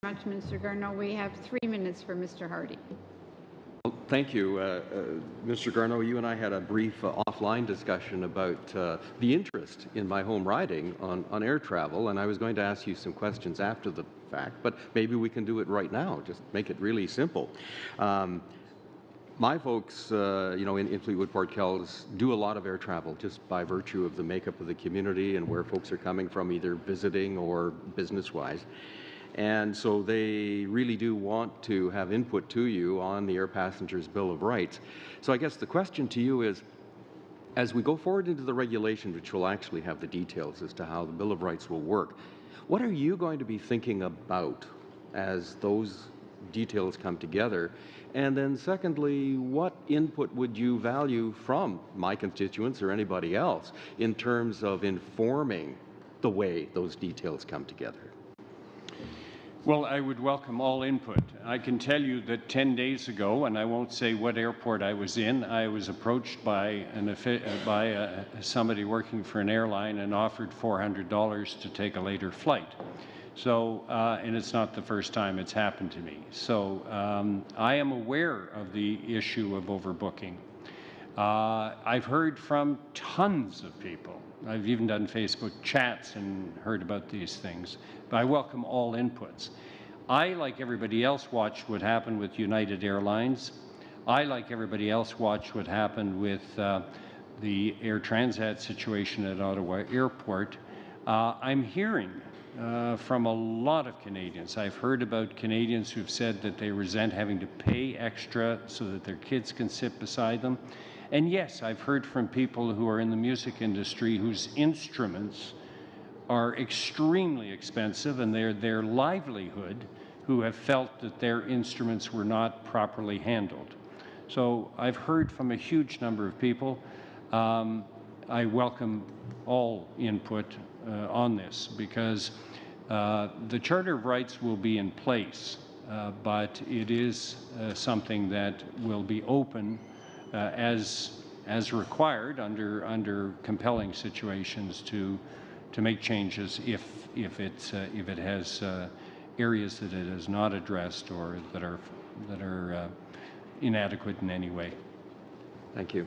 much, Mr. Garneau. We have 3 minutes for Mr. Hardy. Well, thank you. Mr. Garneau, you and I had a brief offline discussion about the interest in my home riding on air travel, and I was going to ask you some questions after the fact, but maybe we can do it right now, just make it really simple. My folks, in Fleetwood Port Kells do a lot of air travel just by virtue of the makeup of the community and where folks are coming from, either visiting or business-wise. And so they really do want to have input to you on the Air Passengers Bill of Rights. So I guess the question to you is, as we go forward into the regulation, which will actually have the details as to how the Bill of Rights will work, what are you going to be thinking about as those details come together? And then secondly, what input would you value from my constituents or anybody else in terms of informing the way those details come together? Well, I would welcome all input. I can tell you that 10 days ago, and I won't say what airport I was in, I was approached by somebody working for an airline and offered $400 to take a later flight. So, and it's not the first time it's happened to me. So I am aware of the issue of overbooking. I've heard from tons of people. I've even done Facebook chats and heard about these things. But I welcome all inputs. I, like everybody else, watched what happened with United Airlines. I, like everybody else, watched what happened with the Air Transat situation at Ottawa Airport. I'm hearing from a lot of Canadians. I've heard about Canadians who've said that they resent having to pay extra so that their kids can sit beside them. And yes, I've heard from people who are in the music industry whose instruments are extremely expensive and they're their livelihood, who have felt that their instruments were not properly handled. So I've heard from a huge number of people. I welcome all input on this because the Charter of Rights will be in place, but it is something that will be open as required under compelling situations to make changes if it has areas that it has not addressed or that are inadequate in any way. Thank you.